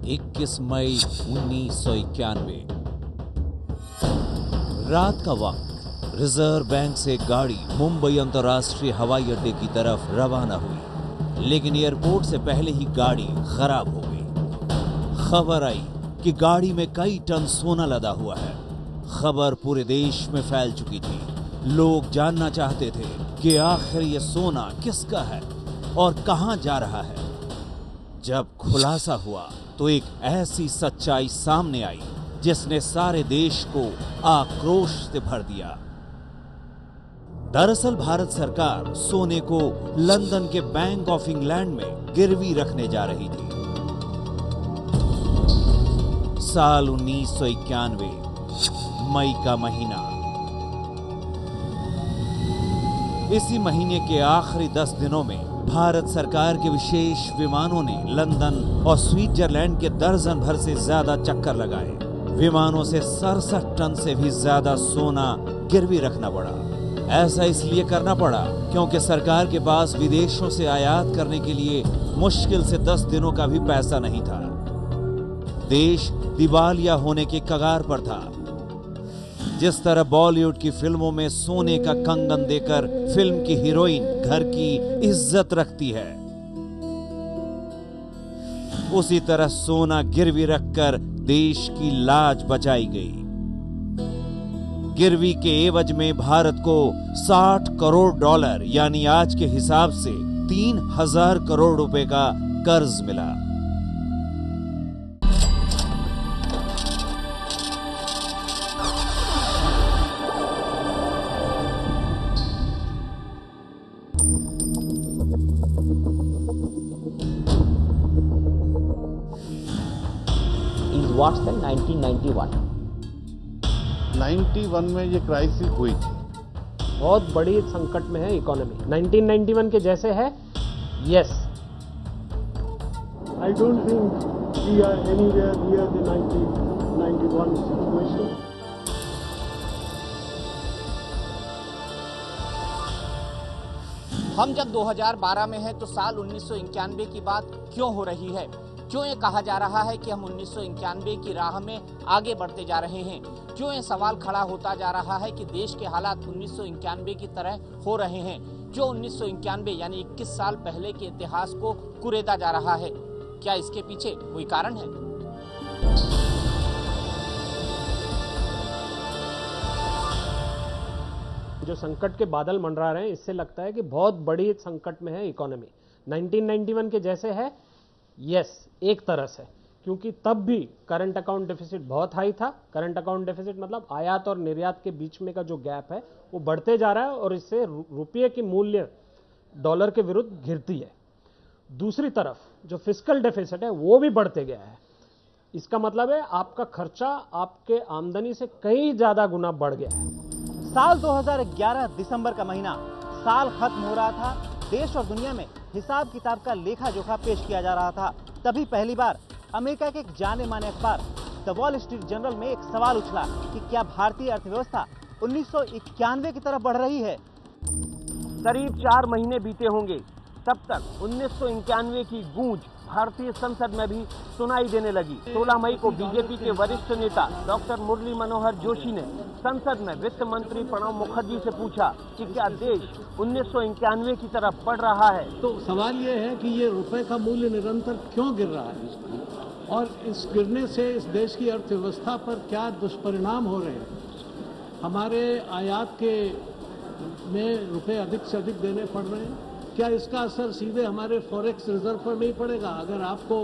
21 मई 1991। रात का वक्त। रिजर्व बैंक से गाड़ी मुंबई अंतर्राष्ट्रीय हवाई अड्डे की तरफ रवाना हुई, लेकिन एयरपोर्ट से पहले ही गाड़ी खराब हो गई। खबर आई कि गाड़ी में कई टन सोना लदा हुआ है। खबर पूरे देश में फैल चुकी थी। लोग जानना चाहते थे कि आखिर ये सोना किसका है और कहां जा रहा है। जब खुलासा हुआ तो एक ऐसी सच्चाई सामने आई जिसने सारे देश को आक्रोश से भर दिया। दरअसल भारत सरकार सोने को लंदन के बैंक ऑफ इंग्लैंड में गिरवी रखने जा रही थी। साल 1991, मई का महीना। इसी महीने के आखिरी 10 दिनों में भारत सरकार के विशेष विमानों ने लंदन और स्विट्जरलैंड के दर्जन भर से ज्यादा चक्कर लगाए। विमानों से 67 टन से भी ज्यादा सोना गिरवी रखना पड़ा। ऐसा इसलिए करना पड़ा क्योंकि सरकार के पास विदेशों से आयात करने के लिए मुश्किल से 10 दिनों का भी पैसा नहीं था। देश दिवालिया होने के कगार पर था। जिस तरह बॉलीवुड की फिल्मों में सोने का कंगन देकर फिल्म की हीरोइन घर की इज्जत रखती है, उसी तरह सोना गिरवी रखकर देश की लाज बचाई गई। गिरवी के एवज में भारत को $60 करोड़ यानी आज के हिसाब से 3000 करोड़ रुपए का कर्ज मिला। What's the 1991? 91 में ये क्राइसिस हुई थी। बहुत बड़ी संकट में है इकोनॉमी। 1991 के जैसे है? Yes. I don't think we are anywhere near the 1991 situation. हम जब 2012 में हैं तो साल 1991 की बात क्यों हो रही है? क्यों ये कहा जा रहा है कि हम 1991 की राह में आगे बढ़ते जा रहे हैं? क्यों ये सवाल खड़ा होता जा रहा है कि देश के हालात 1991 की तरह हो रहे हैं? क्यों 1991 यानी 21 साल पहले के इतिहास को कुरेदा जा रहा है? क्या इसके पीछे कोई कारण है? जो संकट के बादल मंडरा रहे हैं, इससे लगता है कि बहुत बड़ी संकट में है इकोनॉमी। 1991 के जैसे है? यस, एक तरह से, क्योंकि तब भी करंट अकाउंट डेफिसिट बहुत हाई था। करंट अकाउंट डेफिसिट मतलब आयात और निर्यात के बीच में का जो गैप है वो बढ़ते जा रहा है और इससे रुपये की मूल्य डॉलर के विरुद्ध गिरती है। दूसरी तरफ जो फिस्कल डेफिसिट है वो भी बढ़ते गया है। इसका मतलब है आपका खर्चा आपके आमदनी से कई ज्यादा गुना बढ़ गया है। साल 2011 दिसंबर का महीना, साल खत्म हो रहा था। देश और दुनिया में हिसाब किताब का लेखा जोखा पेश किया जा रहा था। तभी पहली बार अमेरिका के एक जाने माने अखबार द वॉल स्ट्रीट जर्नल में एक सवाल उछला कि क्या भारतीय अर्थव्यवस्था 1991 की तरफ बढ़ रही है। करीब 4 महीने बीते होंगे, तब तक 1991 की गूंज भारतीय संसद में भी सुनाई देने लगी। 16 मई को बीजेपी के वरिष्ठ नेता डॉक्टर मुरली मनोहर जोशी ने संसद में वित्त मंत्री प्रणब मुखर्जी से पूछा कि क्या देश 1991 की तरफ बढ़ रहा है। तो सवाल ये है कि ये रुपए का मूल्य निरंतर क्यों गिर रहा है और इस गिरने से इस देश की अर्थव्यवस्था पर क्या दुष्परिणाम हो रहे हैं। हमारे आयात के में रुपए अधिक से अधिक देने पड़ रहे हैं। क्या इसका असर सीधे हमारे फॉरेक्स रिजर्व पर नहीं पड़ेगा? अगर आपको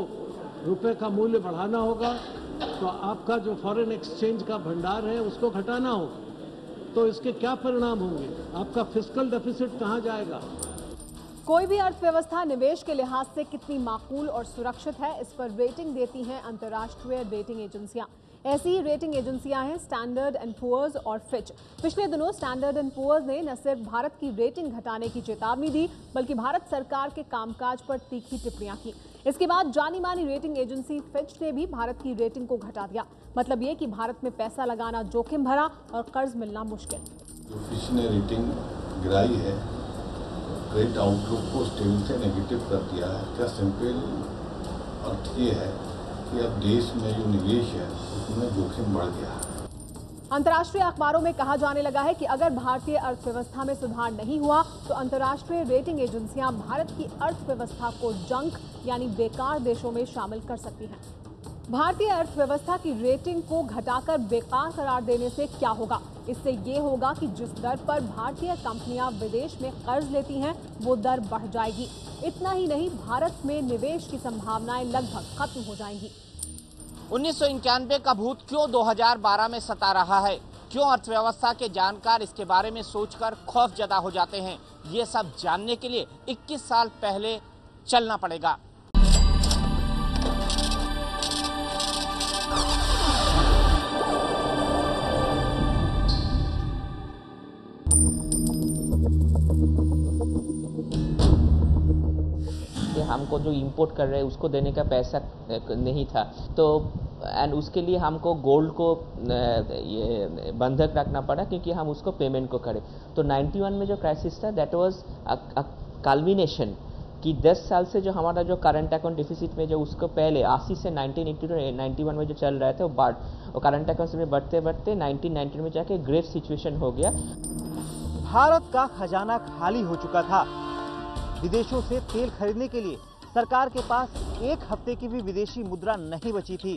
रुपए का मूल्य बढ़ाना होगा तो आपका जो फॉरेन एक्सचेंज का भंडार है उसको घटाना होगा। तो इसके क्या परिणाम होंगे? आपका फिस्कल डेफिसिट कहाँ जाएगा? कोई भी अर्थव्यवस्था निवेश के लिहाज से कितनी माकूल और सुरक्षित है, इस पर रेटिंग देती हैं अंतर्राष्ट्रीय रेटिंग एजेंसियां। ऐसी ही रेटिंग एजेंसियां हैं स्टैंडर्ड एंड पुअर्स और फिच। पिछले दिनों स्टैंडर्ड एंड पुअर्स ने न सिर्फ भारत की रेटिंग घटाने की चेतावनी दी, बल्कि भारत सरकार के कामकाज पर तीखी टिप्पणियां की। इसके बाद जानी मानी रेटिंग एजेंसी फिच ने भी भारत की रेटिंग को घटा दिया। मतलब ये कि भारत में पैसा लगाना जोखिम भरा और कर्ज मिलना मुश्किल। जो फिच ने रेटिंग गिराई है, क्रेडिट आउटलुक को स्टेबल से नेगेटिव कर दिया है। क्या सिंपल अर्थ ये है कि अब देश में जो निवेश है उसमें जोखिम बढ़ गया है। अंतर्राष्ट्रीय अखबारों में कहा जाने लगा है कि अगर भारतीय अर्थव्यवस्था में सुधार नहीं हुआ तो अंतर्राष्ट्रीय रेटिंग एजेंसियां भारत की अर्थव्यवस्था को जंक यानी बेकार देशों में शामिल कर सकती हैं। भारतीय अर्थव्यवस्था की रेटिंग को घटाकर बेकार करार देने से क्या होगा? इससे ये होगा कि जिस दर पर भारतीय कंपनियां विदेश में कर्ज लेती हैं वो दर बढ़ जाएगी। इतना ही नहीं, भारत में निवेश की संभावनाएं लगभग खत्म हो जाएंगी। 1991 का भूत क्यों 2012 में सता रहा है? क्यों अर्थव्यवस्था के जानकार इसके बारे में सोचकर खौफजदा हो जाते हैं? ये सब जानने के लिए 21 साल पहले चलना पड़ेगा। हमको जो इंपोर्ट कर रहे हैं उसको देने का पैसा नहीं था, तो एंड उसके लिए हमको गोल्ड को ये बंधक रखना पड़ा क्योंकि हम उसको पेमेंट को करें। तो 91 में जो क्राइसिस था दैट वाज अ कल्मिनेशन कि 10 साल से जो हमारा जो करंट अकाउंट डिफिसिट में जो उसको पहले 80 से 1991 में जो चल रहा था वो करंट अकाउंट में बढ़ते बढ़ते 1990 में जाके ग्रेव सिचुएशन हो गया। भारत का खजाना खाली हो चुका था। विदेशों से तेल खरीदने के लिए सरकार के पास एक हफ्ते की भी विदेशी मुद्रा नहीं बची थी।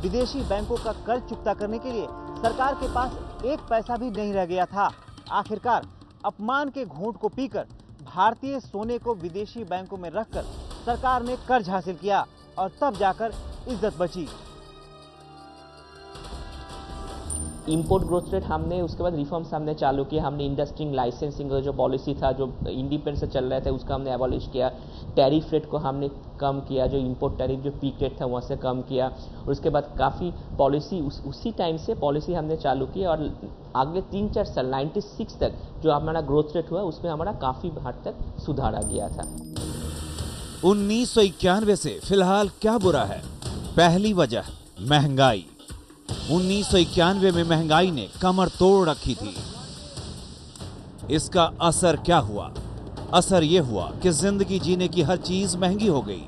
विदेशी बैंकों का कर्ज चुकता करने के लिए सरकार के पास एक पैसा भी नहीं रह गया था। आखिरकार अपमान के घूंट को पीकर भारतीय सोने को विदेशी बैंकों में रखकर सरकार ने कर्ज हासिल किया और तब जाकर इज्जत बची। इंपोर्ट ग्रोथ रेट हमने उसके बाद रिफॉर्म्स हमने चालू किया। हमने इंडस्ट्रियल लाइसेंसिंग का जो पॉलिसी था जो इंडिपेंडेंस से चल रहे थे उसका हमने एबॉलिश किया। टैरिफ रेट को हमने कम किया, जो इंपोर्ट टैरिफ जो पीक रेट था वहाँ से कम किया। और उसके बाद काफ़ी पॉलिसी उसी टाइम से पॉलिसी हमने चालू की और अगले 3-4 साल 96 तक जो हमारा ग्रोथ रेट हुआ उसमें हमारा काफ़ी हद तक सुधार आ गया था। 1991 से फिलहाल क्या बुरा है? पहली वजह महंगाई। 1991 में महंगाई ने कमर तोड़ रखी थी। इसका असर क्या हुआ? असर यह हुआ कि जिंदगी जीने की हर चीज महंगी हो गई।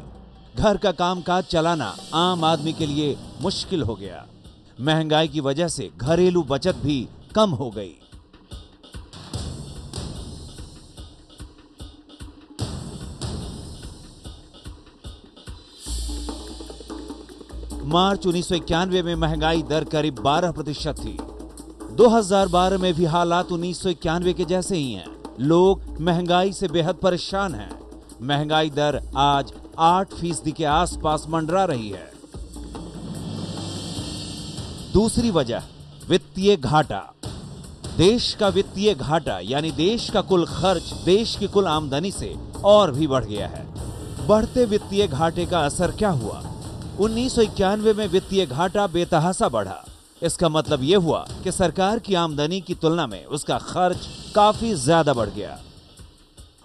घर का कामकाज चलाना आम आदमी के लिए मुश्किल हो गया। महंगाई की वजह से घरेलू बचत भी कम हो गई। मार्च 1991 में महंगाई दर करीब 12% थी। 2012 में भी हालात 1991 के जैसे ही हैं। लोग महंगाई से बेहद परेशान हैं। महंगाई दर आज 8% के आसपास मंडरा रही है। दूसरी वजह वित्तीय घाटा। देश का वित्तीय घाटा यानी देश का कुल खर्च देश की कुल आमदनी से और भी बढ़ गया है। बढ़ते वित्तीय घाटे का असर क्या हुआ? 1991 में वित्तीय घाटा बेतहासा बढ़ा। इसका मतलब यह हुआ कि सरकार की आमदनी की तुलना में उसका खर्च काफी ज्यादा बढ़ गया।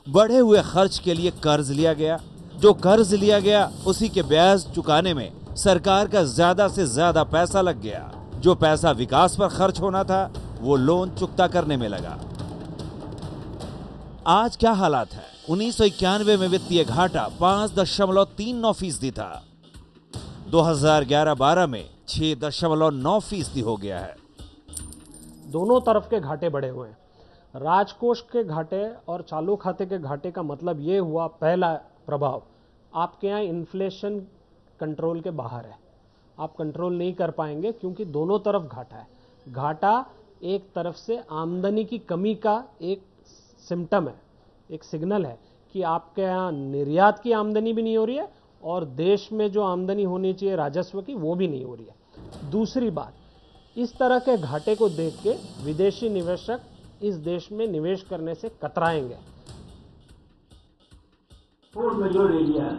बढ़े हुए खर्च के लिए कर्ज लिया गया। जो कर्ज लिया गया उसी के ब्याज चुकाने में सरकार का ज्यादा से ज्यादा पैसा लग गया। जो पैसा विकास पर खर्च होना था वो लोन चुकता करने में लगा। आज क्या हालात है? 1991 में वित्तीय घाटा 5.39% था। 2011-12 में 6.9% हो गया है। दोनों तरफ के घाटे बढ़े हुए हैं। राजकोष के घाटे और चालू खाते के घाटे का मतलब ये हुआ, पहला प्रभाव, आपके यहाँ इन्फ्लेशन कंट्रोल के बाहर है। आप कंट्रोल नहीं कर पाएंगे क्योंकि दोनों तरफ घाटा है। घाटा एक तरफ से आमदनी की कमी का एक सिम्टम है, एक सिग्नल है कि आपके यहाँ निर्यात की आमदनी भी नहीं हो रही है और देश में जो आमदनी होनी चाहिए राजस्व की वो भी नहीं हो रही है। दूसरी बात, इस तरह के घाटे को देख के विदेशी निवेशक इस देश में निवेश करने से कतराएंगे। Four major areas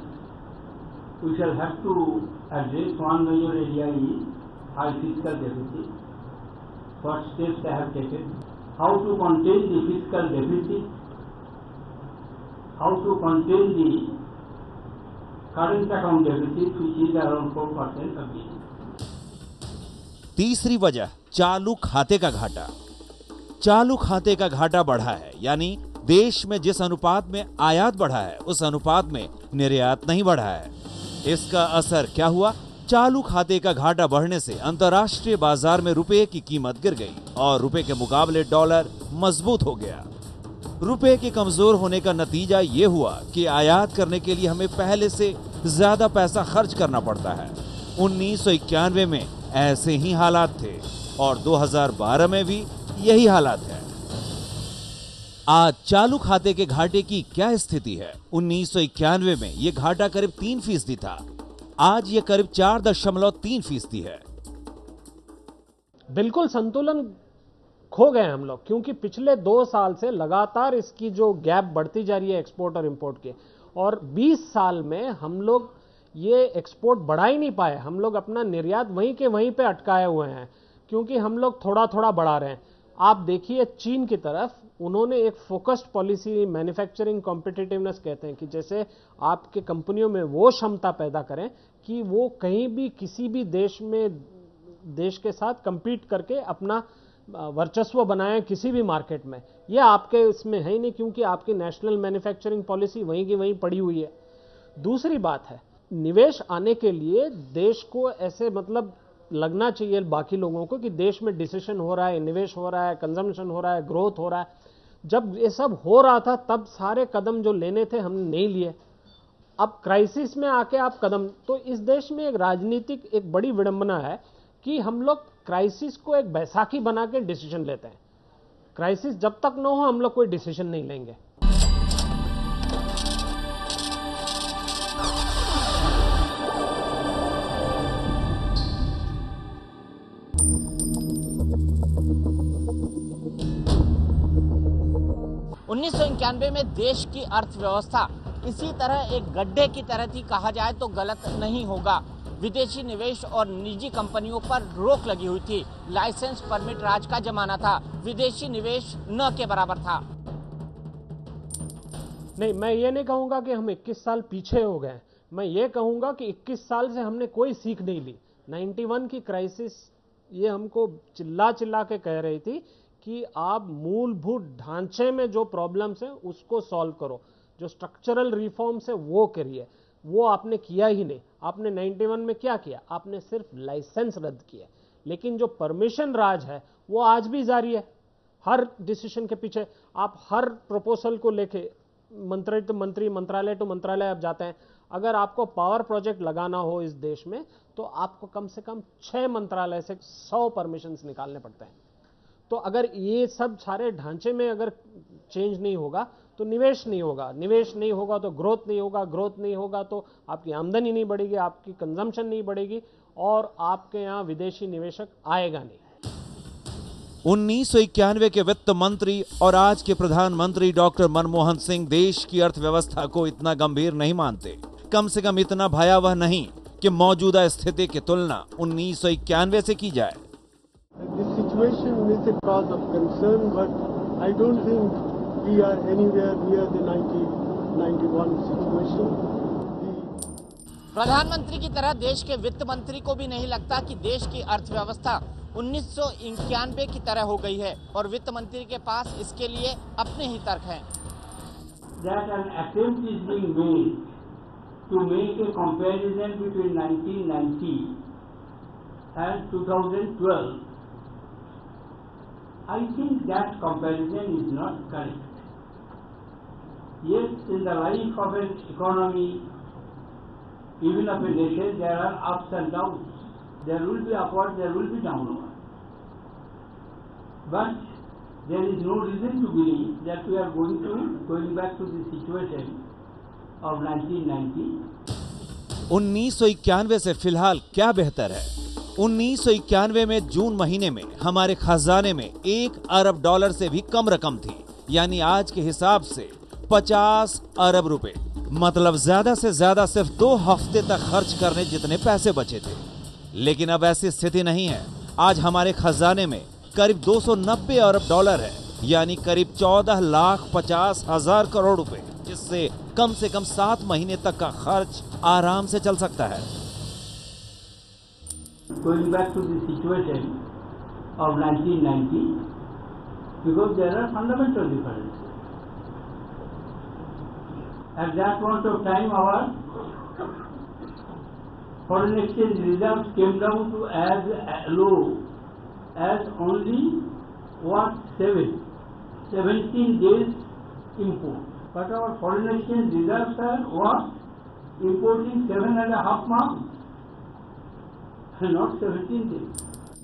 we shall have to address. One major area is high fiscal deficit. What steps I have taken? How to contain the fiscal deficit? How to contain the current account deficit, which is around 4% of GDP. तीसरी वजह चालू खाते का घाटा। चालू खाते का घाटा बढ़ा है, यानी देश में जिस अनुपात में आयात बढ़ा है उस अनुपात में निर्यात नहीं बढ़ा है। इसका असर क्या हुआ? चालू खाते का घाटा बढ़ने से अंतर्राष्ट्रीय बाजार में रुपए की कीमत गिर गई और रुपए के मुकाबले डॉलर मजबूत हो गया। रुपए के कमजोर होने का नतीजा ये हुआ कि आयात करने के लिए हमें पहले से ज्यादा पैसा खर्च करना पड़ता है। 1991 में ऐसे ही हालात थे और 2012 में भी यही हालात है। आज चालू खाते के घाटे की क्या स्थिति है? 1991 में यह घाटा करीब 3% था, आज यह करीब 4.3% है। बिल्कुल संतुलन खो गए हम लोग, क्योंकि पिछले 2 साल से लगातार इसकी जो गैप बढ़ती जा रही है एक्सपोर्ट और इंपोर्ट के, और 20 साल में हम लोग ये एक्सपोर्ट बढ़ा ही नहीं पाए। हम लोग अपना निर्यात वहीं के वहीं पे अटकाए हुए हैं, क्योंकि हम लोग थोड़ा थोड़ा बढ़ा रहे हैं। आप देखिए चीन की तरफ, उन्होंने एक फोकस्ड पॉलिसी, मैन्युफैक्चरिंग कॉम्पिटिटिवनेस कहते हैं, कि जैसे आपके कंपनियों में वो क्षमता पैदा करें कि वो कहीं भी किसी भी देश के साथ कंपीट करके अपना वर्चस्व बनाएं किसी भी मार्केट में। ये आपके इसमें है ही नहीं, क्योंकि आपकी नेशनल मैन्युफैक्चरिंग पॉलिसी वहीं की वहीं पड़ी हुई है। दूसरी बात है, निवेश आने के लिए देश को ऐसे मतलब लगना चाहिए बाकी लोगों को कि देश में डिसीजन हो रहा है, निवेश हो रहा है, कंजम्पशन हो रहा है, ग्रोथ हो रहा है। जब ये सब हो रहा था तब सारे कदम जो लेने थे हमने नहीं लिए। अब क्राइसिस में आके आप कदम, तो इस देश में एक राजनीतिक एक बड़ी विडंबना है कि हम लोग क्राइसिस को एक बैसाखी बना के डिसीजन लेते हैं। क्राइसिस जब तक न हो हम लोग कोई डिसीजन नहीं लेंगे। उन्नीस में देश की अर्थव्यवस्था इसी तरह एक गड्ढे की तरह थी, कहा जाए तो गलत नहीं होगा। विदेशी निवेश और निजी कंपनियों पर रोक लगी हुई थी। लाइसेंस परमिट राज का जमाना था, विदेशी निवेश न के बराबर था। नहीं, मैं ये नहीं कहूंगा कि हम 21 साल पीछे हो गए। मैं ये कहूंगा कि 21 साल से हमने कोई सीख नहीं ली। 91 की क्राइसिस ये हमको चिल्ला चिल्ला के कह रही थी कि आप मूलभूत ढांचे में जो प्रॉब्लम्स हैं उसको सॉल्व करो, जो स्ट्रक्चरल रिफॉर्म्स है वो करिए। वो आपने किया ही नहीं। आपने 91 में क्या किया? आपने सिर्फ लाइसेंस रद्द किए, लेकिन जो परमिशन राज है वो आज भी जारी है। हर डिसीजन के पीछे आप हर प्रपोजल को लेके मंत्रालय टू मंत्रालय आप जाते हैं। अगर आपको पावर प्रोजेक्ट लगाना हो इस देश में तो आपको कम से कम 6 मंत्रालय से 100 परमिशंस निकालने पड़ते हैं। तो अगर ये सब सारे ढांचे में अगर चेंज नहीं होगा तो निवेश नहीं होगा, निवेश नहीं होगा तो ग्रोथ नहीं होगा, ग्रोथ नहीं होगा तो आपकी आमदनी नहीं बढ़ेगी, आपकी कंजम्पशन नहीं बढ़ेगी और आपके यहाँ विदेशी निवेशक आएगा नहीं। 1991 के वित्त मंत्री और आज के प्रधानमंत्री डॉक्टर मनमोहन सिंह देश की अर्थव्यवस्था को इतना गंभीर नहीं मानते, कम से कम इतना भयावह नहीं कि मौजूदा स्थिति की तुलना 1991 से की जाए। This situation is a cause of concern, but I don't think we are anywhere near the 1991 situation. प्रधानमंत्री की तरह देश के वित्त मंत्री को भी नहीं लगता कि देश की अर्थव्यवस्था 1991 की तरह हो गई है और वित्त मंत्री के पास इसके लिए अपने ही तर्क हैं। That an attempt is being made to make a comparison between 1990 and 2012. I think that comparison is not correct. Yes, in the life of an economy, even of a nation, there are ups and downs. There will be upward, there will be downward. But there is no reason to believe that we are going back to the situation of 1990. 1991 से फिलहाल क्या बेहतर है? 1991 में जून महीने में हमारे खजाने में $1 अरब से भी कम रकम थी, यानी आज के हिसाब से 50 अरब रुपए, मतलब ज्यादा से ज्यादा सिर्फ 2 हफ्ते तक खर्च करने जितने पैसे बचे थे। लेकिन अब ऐसी स्थिति नहीं है। आज हमारे खजाने में करीब $290 अरब है, यानी करीब 14,50,000 करोड़ रुपए, जिससे कम से कम 7 महीने तक का खर्च आराम से चल सकता है। Going back to the situation of 1990, because there are fundamental differences. At that point of time, our foreign exchange reserves came down to as low as only 17 days import. But our foreign exchange reserves are what? Importing 7.5 months, not 17 days.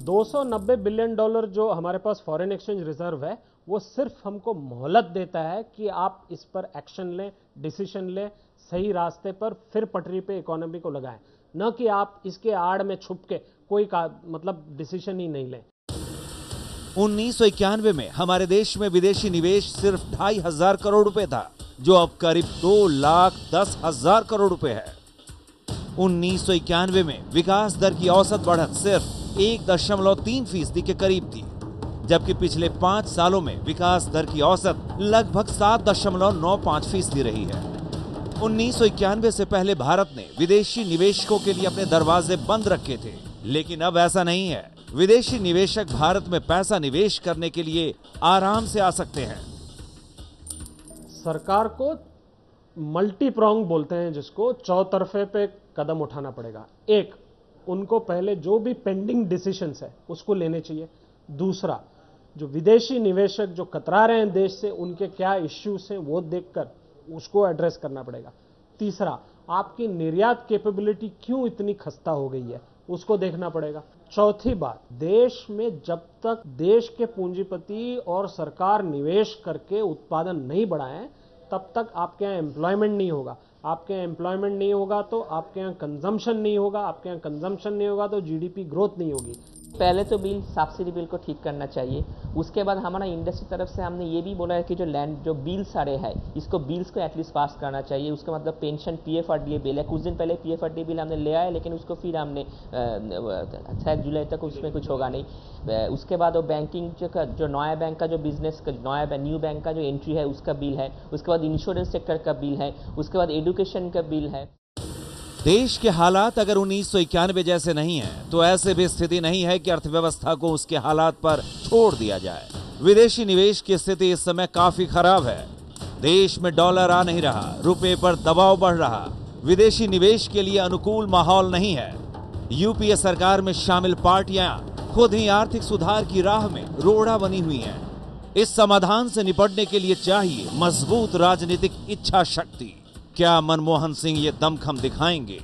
$290 billion जो हमारे पास foreign exchange reserve है, वो सिर्फ हमको मोहलत देता है कि आप इस पर एक्शन लें, डिसीजन लें, सही रास्ते पर फिर पटरी पे इकोनॉमी को लगाएं, न कि आप इसके आड़ में छुप के कोई डिसीजन ही नहीं लें। 1991 में हमारे देश में विदेशी निवेश सिर्फ 2,500 करोड़ रुपए था, जो अब करीब 2,10,000 करोड़ रुपए है। 1991 में विकास दर की औसत बढ़त सिर्फ 1.3% के करीब थी, जबकि पिछले 5 सालों में विकास दर की औसत लगभग 7.95% रही है। 1991 से पहले भारत ने विदेशी निवेशकों के लिए अपने दरवाजे बंद रखे थे, लेकिन अब ऐसा नहीं है। विदेशी निवेशक भारत में पैसा निवेश करने के लिए आराम से आ सकते हैं। सरकार को मल्टी प्रॉन्ग बोलते हैं, जिसको चौतरफे पे कदम उठाना पड़ेगा। एक, उनको पहले जो भी पेंडिंग डिसीजंस है उसको लेने चाहिए। दूसरा, जो विदेशी निवेशक जो कतरा रहे हैं देश से, उनके क्या इश्यूज हैं वो देखकर उसको एड्रेस करना पड़ेगा। तीसरा, आपकी निर्यात कैपेबिलिटी क्यों इतनी खस्ता हो गई है उसको देखना पड़ेगा। चौथी बात, देश में जब तक देश के पूंजीपति और सरकार निवेश करके उत्पादन नहीं बढ़ाएं, तब तक आपके यहाँ एम्प्लॉयमेंट नहीं होगा। आपके यहाँ एम्प्लॉयमेंट नहीं होगा तो आपके यहाँ कंजम्पशन नहीं होगा, आपके यहाँ कंजम्पशन नहीं होगा तो जीडीपी ग्रोथ नहीं होगी। पहले तो बिल सब्सिडी बिल को ठीक करना चाहिए। उसके बाद हमारा इंडस्ट्री तरफ से हमने ये भी बोला है कि जो लैंड जो बिल सारे हैं, इसको बिल्स को एटलीस्ट पास करना चाहिए। उसका मतलब पेंशन पीएफआरडीए बिल है, कुछ दिन पहले पीएफआरडीए बिल हमने ले आए, लेकिन उसको फिर हमने शायद जुलाई तक उसमें कुछ होगा नहीं। उसके बाद वो बैंकिंग जो नया बैंक का जो बिजनेस न्यू बैंक का जो एंट्री है उसका बिल है। उसके बाद इंश्योरेंस सेक्टर का बिल है। उसके बाद एजुकेशन का बिल है। देश के हालात अगर 1991 जैसे नहीं है तो ऐसे भी स्थिति नहीं है कि अर्थव्यवस्था को उसके हालात पर छोड़ दिया जाए। विदेशी निवेश की स्थिति इस समय काफी खराब है। देश में डॉलर आ नहीं रहा, रुपए पर दबाव बढ़ रहा, विदेशी निवेश के लिए अनुकूल माहौल नहीं है। यूपीए सरकार में शामिल पार्टियां खुद ही आर्थिक सुधार की राह में रोड़ा बनी हुई हैं। इस समाधान से निपटने के लिए चाहिए मजबूत राजनीतिक इच्छा शक्ति। क्या मनमोहन सिंह ये दमखम दिखाएंगे?